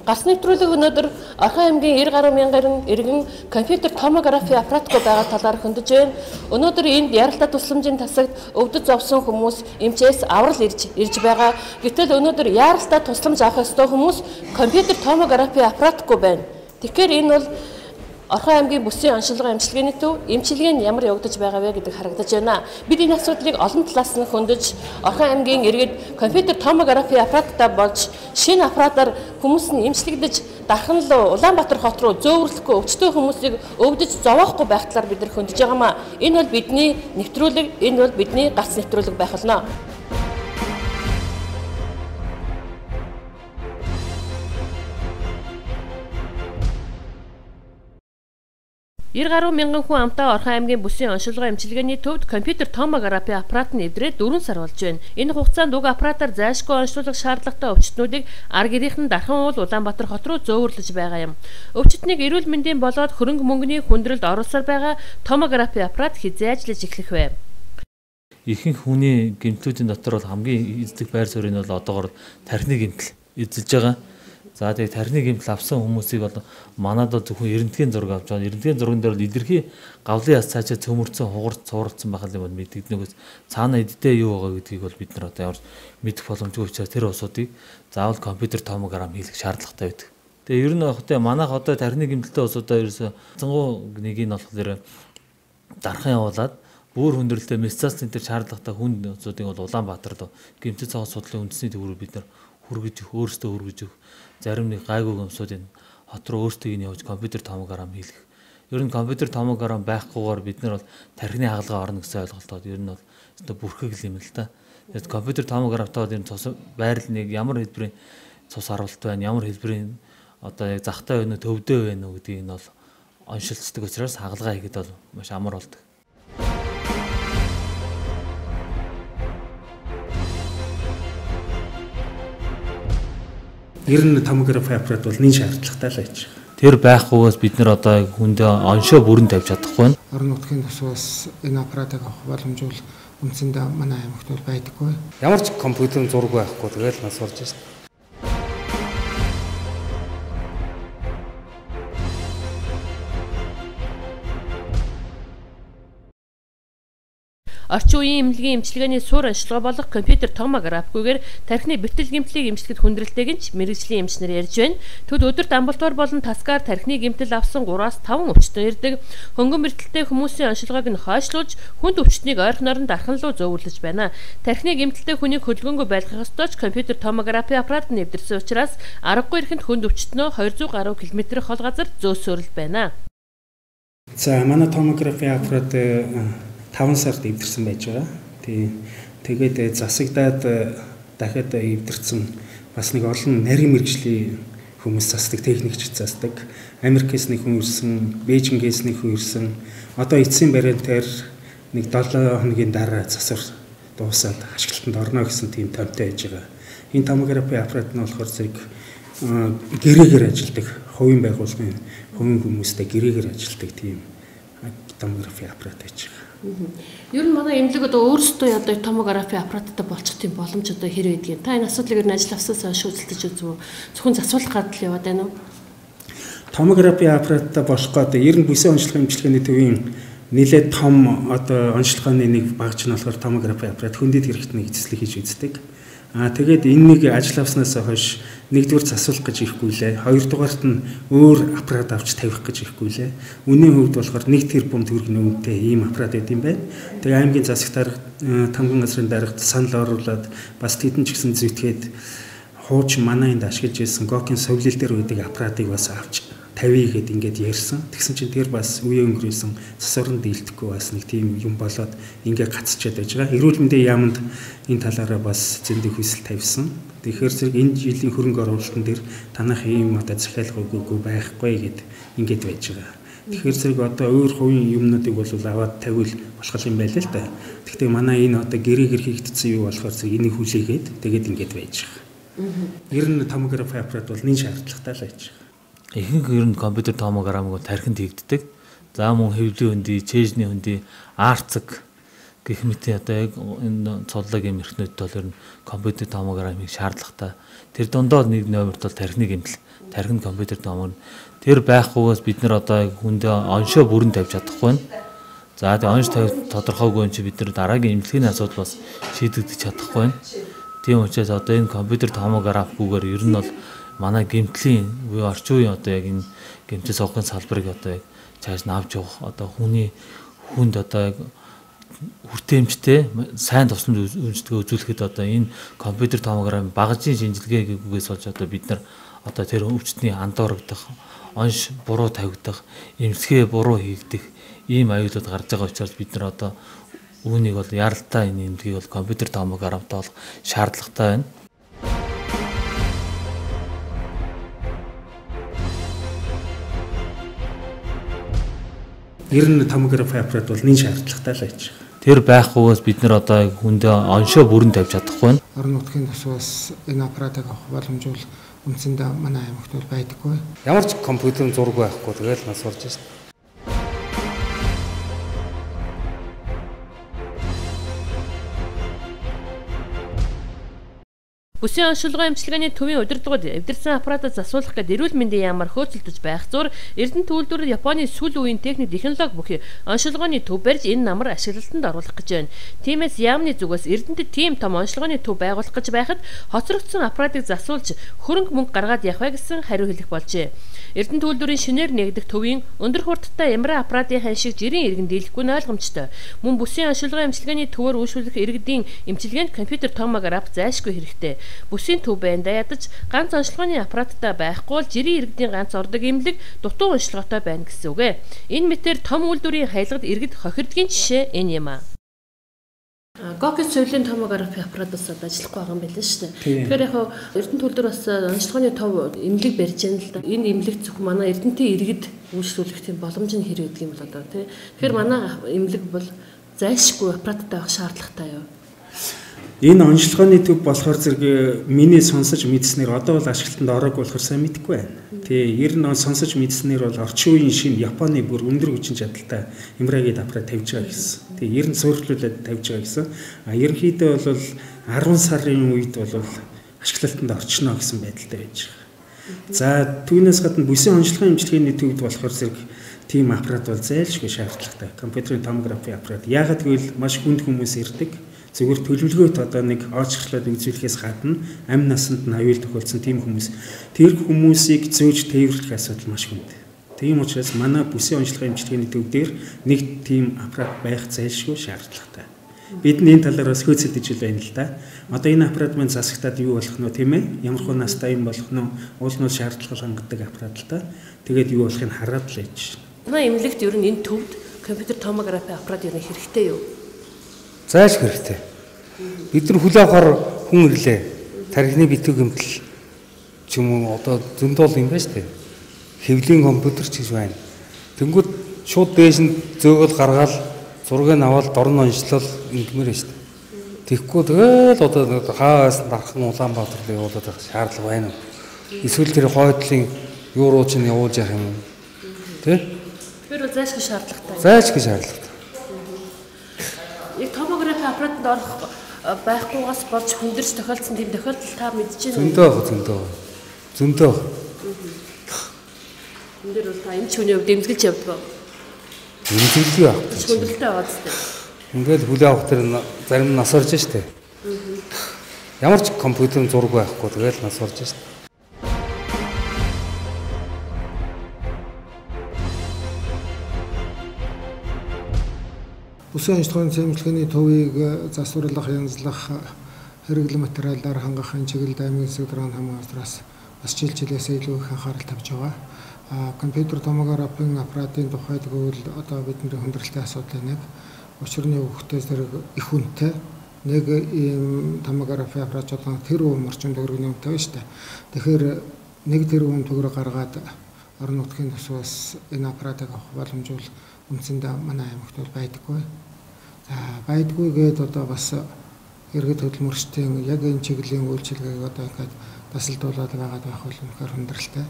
Галс нэвтрүүлэг өнөөдөр Орхон аймгийн 90 гаруй мянган иргэн компьютер томографи аппаратгүй байгаа талаар хөндөж байна. Өнөөдөр энд яралтай тусламжийн тасагт өвдөж зовсон хүмүүс эмчээс аврал ирж байгаа. Гэтэл өнөөдөр яралтай тусламж авах ёстой хүмүүс компьютер томографи аппаратгүй байна. Тэгэхээр энэ бол Орхон аймгийн бүсийн онцлогын эмчилгээний төв эмчилгээ нь ямар явагдаж байгаа вэ гэдэг харагдаж байна. Бид энэ асуудлыг олон талаас нь хөндөж Орхон аймгийн иргэд компьютер томографи аппараттай болж шинэ аппаратаар хүмүүс нь эмчлэгдэж дархан л Улаанбаатар хот руу зөөвөрлөхгүй өвчтөе хүмүүсийг өвдөж зовоохгүй байх талаар бид нар хөндөж байгаамаа. Энэ бол бидний нэвтрүүлэг, энэ бол бидний гац нэвтрүүлэг байх болно. 90 гаруй мянган хүн амтаа Орхон аймгийн бүсийн онцлогын эмчилгээний төвд компьютер томографи аппарат нь эвдрээд 4 сар болж байна. Энэ хугацаанд уг аппаратаар зайлшгүй онцлуулах шаардлагатай өвчтнүүдийг ар гэрийнхэн дархан Улаанбаатар хот руу зөөвөрлөж байгаа юм. Өвчтнийг эрүүл мэндийн болоод хөрөнгө мөнгөний хүндрэлд оруулсаар байгаа томографи аппарат хизээ ажиллаж эхлэх вэ? Ихэнх хүний гэмтлүүдийн дотор бол хамгийн эзлэх байр суурь нь бол одоогоор тархины гэмтэл эзэлж байгаа. За тэгээд тархины гэмтэл авсан хүмүүсийг бол манад бол зөвхөн эрдэнэгийн зураг авч байгаа. Эрдэнэгийн зурган дээр бол илэрхий гавлын яс цаашаа цөмөрцөн хугарч цууралцсан байх юм бол мэддэгнээс цаана эддээ юу байгаа гэдгийг бол бид нар одоо ямар мэдэх боломжгүй учраас тэр усуудыг заавал компьютер томографи хийх шаардлагатай байдаг. Тэгээ ер нь хөөе манайх одоо тархины гэмтэлтэй усудаа ерөөсө 100 нэг нь болохоор дархан явуулаад бүр хүндрэлтэй месцаас центр шаардлагатай хүн усуудыг бол Улаанбаатарт гэмтэл цогц судлалын үндэсний төвөөр бид нар хүргэж өөрсдөө хүргэж зарим нэг гайгүй юмсуудын хот руу өөрсдөө нь явж компьютер томографи хийх. Ер нь компьютер томографи байхгүйгээр бид нар бол тархины хагалгаа орно гэсэн ойлголтод ер нь бол өөртөө бүрхэг юм л та. Тэгээд компьютер томографтаа ер нь цус байрал нэг ямар хэлбэрийн цус харуулт байна, ямар хэлбэрийн одоо яг захтай байна уу, төвдөө байна уу гэдгийг нь бол оншилцдаг учраас хагалгаа хийхэд бол маш амар болдог. Ер нь томографи аппарат бол нэн шаардлагатай л байж байгаа. Тэр байхгүйгээс бид нар одоо хүндээ оншоо бүрэн тавьж чадахгүй байна. Орон нутгийн төсвөөс энэ аппаратыг авах боломж бол үндсэндээ манай аймагт бол байдаггүй. Ямар ч компьютерийн зураг байхгүй тэгэл нас болж байна. Орчин үеийн эмнэлгийн эмчилгээний суурь онцлогоо болох компьютер томографигүйгээр тархины бэртэл гэмтлийн эмчилгэд хүндрэлтэйг нь мэрэгжлийн эмч нар ярьж байна. Төд өдөрт амбулатори болон тасгаар тархины гэмтэл авсан 3-5 өвчтөн ирдэг. Хөнгөн бэртэлтэй хүмүүсийн онцлогоог нь хойшлуулж хүнд өвчтнийг ойрхон оронд дархан руу зөөвөрлөж байна. Тархины гэмтэлтэй хүнийг хөдөлгөөнгүй байлгах ёстой ч компьютер томографи аппарат нь эвдэрсэн учраас аргагүй ихэнд хүнд өвчтнөө 200 гаруй км хол газар зөөсөөрөл байна. За манай томографи аппарат 5 сард эвдэрсэн байж байгаа. Тэгээд засагдаад дахиад эвдэрсэн бас нэг олон нарийн мэргэжлийн хүмүүс засдаг, техникч засдаг. Америкээс нэг хүн ирсэн, Бээжингээс нэг хүн ирсэн. Одоо эцсийн бариантаар нэг 7 хоногийн дараа засвар дуусаад ашиглалтанд орно гэсэн тийм томтой байж байгаа. Энэ томографи аппарат нь болохоор зэрэг гэрээгээр ажилладаг, хувийн байгууллагын хувийн хүмүүстэй гэрээгээр ажилладаг тийм томографи аппарат байж байгаа. Ер нь манай эмнэлэг одоо өөрсдөө одоо томографи аппараттай болчих тийм боломж одоо хэрэг байдгийг. Та энэ асуудлыг нь ажил авсаасаа шүүцэлдэж үзв үү? Зөвхөн засварлах гадал яваад байна уу? Томографи аппараттай болох гэдэг ер нь бүсийн онцлогын эмчилгээний төвийн нэлээд том одоо онцлогооны нэг багч нь болохоор томографи аппарат хөндөд хэрэгтний эзэслэг хийж үздэг. Тэгээд энэнийг ажил авснаас хойш нэгдүгээр засварлах гэж ирэхгүй лээ. Хоёрдугаарт нь өөр аппарат авч тавих гэж ирэхгүй лээ. Үнийн хувьд болохоор 1 тэрбум төгрөгийн үнэтэй ийм аппарат байт юм байна. Тэгээ аймгийн засаг дарга тамгын газрын дарагт санал оруулаад бас тэдэн ч гэсэн зүтгээд хууч манай энд ашиглаж ирсэн Гокийн совлил дээр үүдэг аппаратыг бас авч тавья гэд ингээд ярьсан. Тэгсэн чинь тэр бас үе өнгөрөөсөн засварнд дийлдэхгүй бас нэг тийм юм болоод ингээд гацчаад байж байгаа. Эрүүл мэндийн яамд энэ талаараа бас зөндөө хүсэл тавьсан. Тэгэхээр зэрэг энэ жилийн хөрөнгө оруулалтын дээр танах ийм одоо захиалгаагүй байхгүй гэд ингээд байж байгаа. Тэгэхээр зэрэг одоо өөр хувийн юмнуудыг бол аваад тавил болох юм байл л да. Гэхдээ манай энэ одоо гэрээгээр хийгдсэн юу болохоор зэрэг энийг хүлээгээд тэгээд ингээд байж байгаа. Ер нь томографи аппарат бол нэн шаардлагатай л байж байгаа. Ихэнх ер нь компьютер томографиг тархинд хийгддэг. За мөн хэвлэлийн хөндий, чэйжний хөндий, арцэг. гэх мэт одоо яг энэ цоллогийн эрхнүүд бол ер нь компьютер томограммыг шаардлагатай. Тэр дондоо нэг номерт бол тархины гэмтэл, тархин компьютер томограмм тэр байхгүйгээс бид нар одоо хүндээ оншоо бүрэн тавьж чадахгүй байна. За тэгээ онш тавь тодорхойгүй юм чи бид нар дараагийн эмнэлгийн асуудал бас шийдэгдэж чадахгүй байна. Тийм учраас одоо энэ компьютер томографгүйгээр ер нь бол манай гэмтлийн буюу орчин үеийн одоо яг энэ гэмтэл сувгын салбарыг одоо яг цааш навж явах одоо хүнд одоо яг хүртээмжтэй сайн тусламж үйлчлэгээ үзүүлэхэд одоо энэ компьютер томограмм багажийн шинжилгээгээс болж одоо бид нар одоо тэр өвчтний андуурагдах, онш буруу тавигдах, эмнэлгээ буруу хийгдэх ийм аюулууд гарч байгаа учраас бид нар одоо үүнийг бол яралтай энэ эмнэлгийг бол компьютер томограммтай болох шаардлагатай байна. Ер нь томографи аппарат бол нэн шаардлагатай л байж байгаа. Тэр байхгүйгээс бид нар одоо хүндээ оншоо бүрэн тавьж чадахгүй байна. Орон нутгийн төсвөөс энэ аппаратыг авах боломж бол үндсэндээ манай аймагт бол байдаггүй. Ямар ч компьютерын зураг байхгүй тэгэл нас орж байна. Бүсийн оншилгын эмчилгээний төвийн удирдлагууд эвдэрсэн аппаратад засуулах гээд эрүүл мэндийн яамаар хөөцөлдөж байх зур Эрдэнэт үйлдвэр Японы сүүл үеийн техник технологи бүхий оншилгооны төв барьж энэ намар ашиглалтанд оруулах гэж байна. Тиймээс яамны зүгээс Эрдэнэтэд тийм том оншилгооны төв байгуулах гэж байхад хоцрогдсон аппаратыг засуулж хөрөнгө мөнгө гаргаад явах гэсэн хариу хэлэх болжээ. Эрдэнэт үйлдвэрийн шинээр нэгдэх төвийн өндөр хурдтай МРА аппаратын хан шиг жирийн иргэн дийлэхгүй нь ойлгомжтой. Мөн бүсийн оншилгын эмчилгээний төвөөр үйлшүүлэх иргэдийн эмчилгээнд компьютер томограф зайлшгүй хэрэгтэй. Бүсийн төв байндаа ядаж ганц оншилгооны аппараттай байхгүй бол жирийн иргэдийн ганц ордог эмнэлэг дутуу оншилгоотой байна гэсэн үг ээ. Энэ мэтэр том үйлдвэрийн хаялгад иргэд хохирдгийн жишээ энэ юм аа. Гокис цэвэрлийн томографи аппаратаас ажиллахгүй байгаа юм байна шүү дээ. Тэгэхээр яг Эрдэнэт үйлдвэр бас онцлогооны тов эмнэлэг барьж байна л да. Энэ эмнэлэг зөвхөн манай Эрдэнэтийн иргэд үйлчлүүлэх тийм боломж нь хэрэг гэдэг юм бол одоо тий. Тэгэхээр манай эмнэлэг бол зайлшгүй аппараттай байх шаардлагатай юу? Энэ онцлогооны төв болохоор зэрэг миний сонсож мэдснээр одоо бол ашиглалтанд ороогүй болохоор сайн мэдэхгүй байна. Тэгээ ер нь сонсож мэдснээр бол орчин үеийн шинэ Японы бүр өндөр хүчин чадалтай МРА-гийн аппарат тавьж байгаа гэсэн. Тэгээ ер нь суурьлуулад тавьж байгаа гэсэн. Ерөнхийдөө бол 10 сарын үед бол ашиглалтанд орчихно гэсэн байдалтай байж байгаа. За түүнээс гадна бүсийн онцлогын эмчилгээний төвд болохоор зэрэг тийм аппарат бол зайлшгүй шаардлагатай. Компьютерийн томографи аппарат. Яагаад гэвэл маш хүнд хүмүүс ирдэг. Зөвхөн төлөвлөгөөт одоо нэг оочглоод үзүүлэхээс гадна амь насанд нь аюул тохиолдсон тийм хүмүүс. Тэр хүмүүсийг зөөж тээвэрлэх асуудал маш хүнд. Тийм учраас манай бүсийн онцлогын эмчилгээний төв дээр нэг тийм аппарат байх зайлшгүй шаардлагатай. Бид энэ талаар бас хөөцөлдөж байна л да. Одоо энэ аппарат маань засагтаад юу болох нь тийм ээ? Ямар хөө настай юм болох нь уул нь шаардлага хангадаг аппарат л да. Тэгээд юу болохыг хараад л байж. Манай эмнэлэгт ер нь энэ төвд компьютер томографи аппарат ер нь хэрэгтэй юу? Зайлш хэрэгтэй. Бид нар хүлээ авахар хүн ирлээ. Тархины битүү гэмтэл ч юм уу одоо зөндөл юм байна шүү дээ. Хэвлийн компьютер ч гэж байна. Тэнгүүд шууд дээш нь зөөгөл гаргаал зургийг аваад дорн онцлол ингэмээр байна шүү дээ. Тэгэхгүй тэгэл одоо хаас дархан Улаанбаатар явуулаад байх шаардлага байна уу? Эсвэл тэр хойдлын юуруу ч явуулж явах юм уу? Тэ? Тэр зайлшгүй шаардлагатай. Зайлшгүй шаардлагатай. Яг томографи аппаратанд орох байхгүйгаас болж хүндэрч тохиолдсон тийм тохиолдол та мэдчихэв үү? Зөндөө. Энд дээр бол та энэ хүний хувьд дэмжиж явдаг. Дэмжлэг авах. Хүндрэлтэй аваад тест. Ингээд хүлээ авах тэр зарим нь нас орж штэ. Ямар ч компьютерын зураг байхгүй тэгэл нас орж штэ. Бүсийн онцлогын эмчилгээний төвийг засварлах, янзлах, хэрэглэн материалаар хангахын чиглэлд аймгийн засаг дарганы хамгаалалтаас бас жилээс илүү их анхаарал тавьж байгаа. Компьютер томографийн аппаратын тухайд гэвэл одоо бидний хүндрэлтэй асуудал нэг. Учир нь хөвгтөөс зэрэг их үнэтэй нэг ийм томографи аппарат одоо тэрбум орчим төгрөгийн үнэтэй шүү дээ. Тэгэхээр нэг тэрбум төгрөг гаргаад орон нутгийн төсвөөс энэ аппаратыг авах боломж бол үндсэндээ манай аймагт бол байдаггүй. За байдгүйгээд одоо бас иргэд хөдөлмөрчдийн яг энэ чиглэлийн үйлчилгээг одоо ингээд тасалдуулаад байгаад байх бол үнэхээр хүндрэлтэй.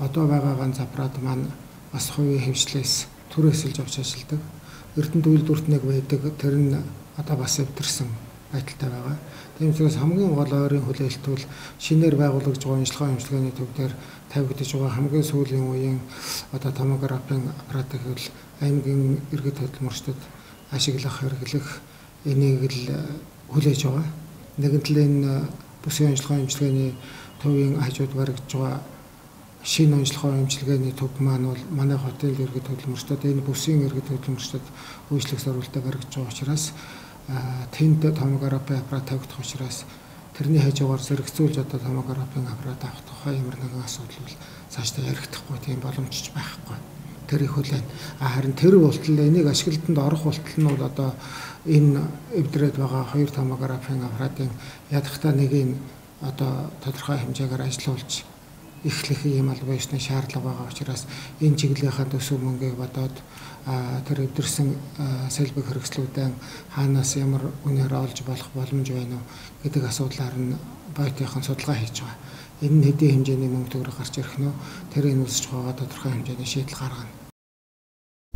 Одоо байгаа ганц аппарат маань бас хувийн хэмжлээс төр эсэлж авч ажилладаг. Эрдэнэт үйлдвэрт нэг байдаг. Тэр нь одоо бас өвдөрсөн байдалтай байгаа. Тийм учраас хамгийн гол ойрын хүлээлт бол шинээр байгуулагдж байгаа онцлогын эмчилгээний төв дээр тавигдж байгаа хамгийн сүүлийн үеийн одоо томографийн аппаратыг бол аймгийн иргэд хөдөлмөрчдөд ашиглах, хэрэглэх энийг л хүлээж байгаа. Нэгэн талын бүсгийн онцлогын эмчилгээний төвийн хажууд баригдж байгаа шинэ онцлогын эмчилгээний төв маань бол манай хотын иргэд хөдөлмөрчдөд энэ бүсгийн иргэд хөдөлмөрчдөд үйлчлэх зорилттой баригдж байгаа учраас тэнд томографи аппарат тавигдах учраас тэрний хажуугаар зэрэгцүүлж одоо томографийн аппарат авах тухай ямар нэгэн асуудал бол цаашдаа ярихдахгүй тийм боломжч байхгүй. Тэр их хүлээн. Харин тэр болтол энийг ашиглалтанд орох болтол нь бол одоо энэ эвдрээд байгаа хоёр томографийн аппаратын ядахтаа нэгийг одоо тодорхой хэмжээгээр ажилуулж эхлэх юм аль байсны шаардлага байгаа учраас энэ чиглэлийнхаа төсөв мөнгийг бодоод тэр эвдэрсэн салбиг хэрэгслүүдэн хаанаас ямар үнээр олж болох боломж байна уу гэдэг асуудлаар нь боётынхан судалгаа хийж байгаа. Энэ нь хэдийн хэмжээний мөнгө төгрөг гарч ирэх нь тэр энэ үсэж байгаа тодорхой хэмжээний шийдэл гаргана.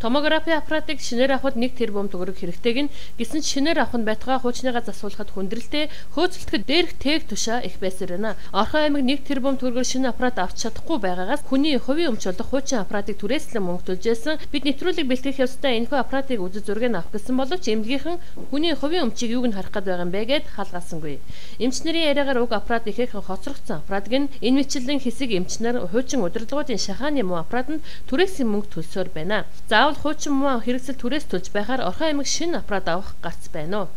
Томографи аппаратыг шинээр авахд 1 тэрбум төгрөг хэрэгтэйг нь гэсэн ч шинээр авах нь байтугай хуучныгаа засуулахад хүндрэлтэй хөөцөлтөхөд дээрх тээг тушаа их байсаар байна. Орхон аймаг 1 тэрбум төгрөгөөр шинэ аппарат авч чадахгүй байгаагаас хүний хувийн өмч болох хуучин аппаратыг түрээслэн мөнгө төлжсэн. Бид нэвтрүүлэг бэлтгэх явцдаа энэхүү аппаратыг үзэж зургийг авах гэсэн боловч эмнэлгийнхэн хүний хувийн өмчийг юуг нь харах гээд байгаа юм бэ гэд хаалгаасангүй. Эмч нарын яриагаар уг аппарат ихээхэн хоцрогдсон аппаратыг нь энэ мэтлэн хэсэг эмч нар хуучин удирдлагуудын шахааны муу аппаратанд түрээсийн мөнгө төлсөөр байна. Хуучин муу хэрэгсэл түрээс төлж байхаар Орхон аймаг шинэ аппарат авах гарц байна уу?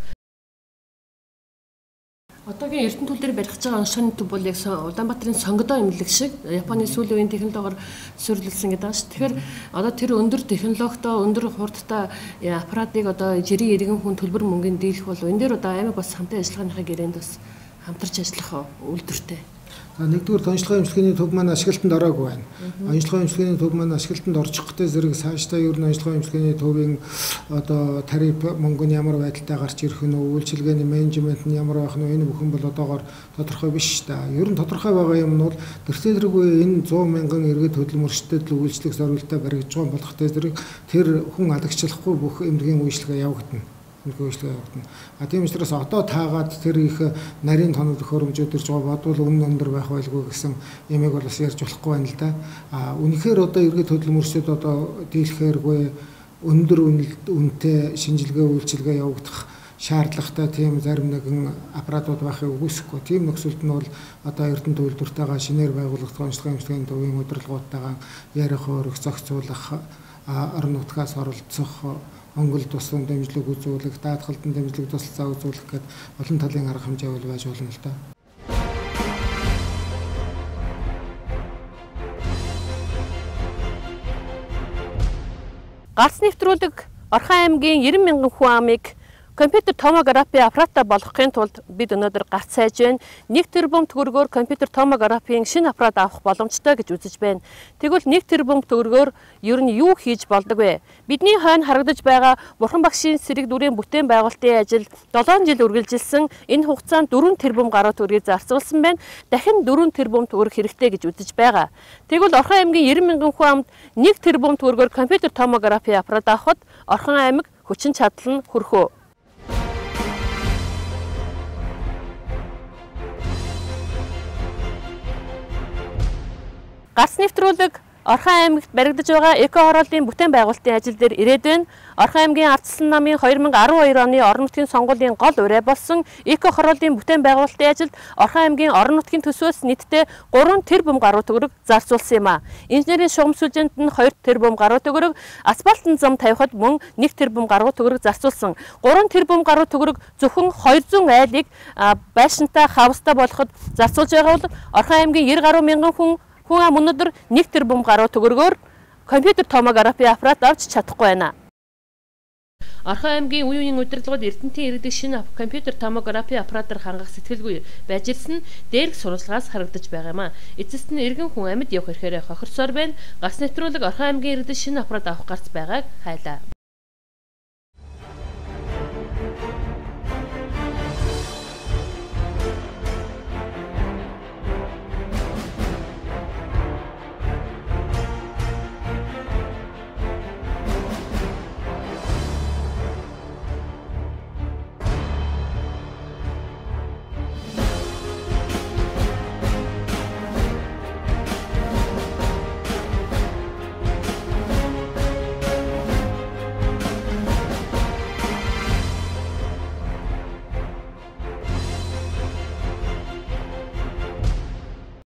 Одоогийн Эрдэнэ төл дээр барих гэж байгаа онцлогын төв бол яг Улаанбаатарын сонгодоо эмнэлэг шиг Японы сүүлийн үеийн технологиор суурилсан гэдэг байгаа ш. Тэгэхээр одоо тэр өндөр технологитой, өндөр хурдтай аппаратыг одоо жирийн иргэн хүн төлбөр мөнгөнд дийлэх бол энэ дээр одоо аймаг бас хамтын ажиллагааныхаа гэрээнд бас хамтарч ажиллах үйлдвэртэй. Нэгдүгээр онцлогын эмчилгээний төв маань ашиглалтанд ороогүй байна. Онцлогын эмчилгээний төв маань ашиглалтанд орчих гэтэй зэрэг цаашдаа ер нь онцлогын эмчилгээний төвийн одоо тариф мөнгө нь ямар байдалтай гарч ирэх нь, үйлчилгээний менежмент нь ямар байх нь энэ бүхэн бол одоогоор тодорхой биш та. Ер нь тодорхой байгаа юм нь бол тэртэргүй энэ 100 мянган иргэд хөдөлмөрчдөд л үйлчлэх зорилттой баригдж байгаа болохтой зэрэг тэр хүн алагчлахгүй бүх эмнэлгийн үйлчлэгээ явагдана. Тийм учраас одоо таагаад тэр их нарийн тоног төхөөрөмжүүд ирж байгаа бодвол үнэн өндөр байх байлгүй гэсэн ямиг бол бас ярьж болохгүй байна л да. Үнэхээр одоо иргэд хөдөлмөрчдөд одоо дийлэхээргүй өндөр үнэтэй шинжилгээ үйлчилгээ явагдах шаардлагатай тийм зарим нэгэн аппаратууд байхыг үгүйсэхгүй. Тийм нөхцөлд нь бол одоо Эрдэнэ төлөвлөлтөйгээ шинээр байгуулагдсан онцлогын эмчилгээний төвийн удирдлагуудтайгаа ярих, өрөх, зохицуулах, орон нутгаас оролцох, Монгол туслан дэмжлэг үзүүлэх, даатгалдан дэмжлэг тусалцаа үзүүлэх гэдэг олон талын арга хэмжээ бол байж болно л да. Гарц нэвтрүүлэг Орхон аймгийн 90 мянган хүн амыг компьютер томографи аппаратаа болгохын тулд бид өнөөдөр гарц сайж байна. 1 тэрбум төгрөгөөр компьютер томографийн шинэ аппарат авах боломжтой гэж үзэж байна. Тэгвэл 1 тэрбум төгрөгөөр ер нь юу хийж болдог вэ? Бидний хойно харагдаж байгаа Бурхан багшийн сэрэг дүрийн бүтээн байгуулалтын ажил 7 жил үргэлжилсэн. Энэ хугацаанд 4 тэрбум гаруй төгрөгийг зарцуулсан байна. Дахин 4 тэрбум төгрөг хэрэгтэй гэж үзэж байгаа. Тэгвэл Орхон аймгийн 90 мянган хүн амд 1 тэрбум төгрөгөөр компьютер томографи аппарат авахд Орхон аймаг хүчин чадал нь хүрэх үү? Гарц нэвтрүүлэг Орхон аймагт баригдаж байгаа эко хорооллын бүтээн байгуулалтын ажил дээр ирээд байна. Орхон аймгийн Ардчилсан намын 2012 оны орон нутгийн сонгуулийн гол ураа болсон эко хорооллын бүтээн байгуулалтын ажилд Орхон аймгийн орон нутгийн төсвөөс нийтдээ 3 тэрбум гаруй төгрөг зарцуулсан юм а. Инженерийн шугам сүлжээнд нь 2 тэрбум гаруй төгрөг, асфальтын зам тавихад мөн 1 тэрбум гаруй төгрөг зарцуулсан. 3 тэрбум гаруй төгрөг зөвхөн 200 айлыг байшинтай хавстай болоход зарцуулж байгаа бол Орхон аймгийн 90 гаруй мянган хүн өнөөдөр 1 тэрбум гаруй төгрөгөөр компьютер томографи аппарат авч чадахгүй байна. Орхон аймгийн үеийн удирдлагууд Эрдэнэтийн иргэдэг шинэ компьютер томографи аппаратаар хангах сэтгэлгүй байж ирсэн дээрх сурвалжлагаас харагдаж байгаа юм а. Эцэст нь иргэн хүн амьд явах хэрэгээр хохирсоор байна. Гарц нэвтрүүлэг Орхон аймгийн иргэдэг шинэ аппарат авах гарц байгааг хайлаа.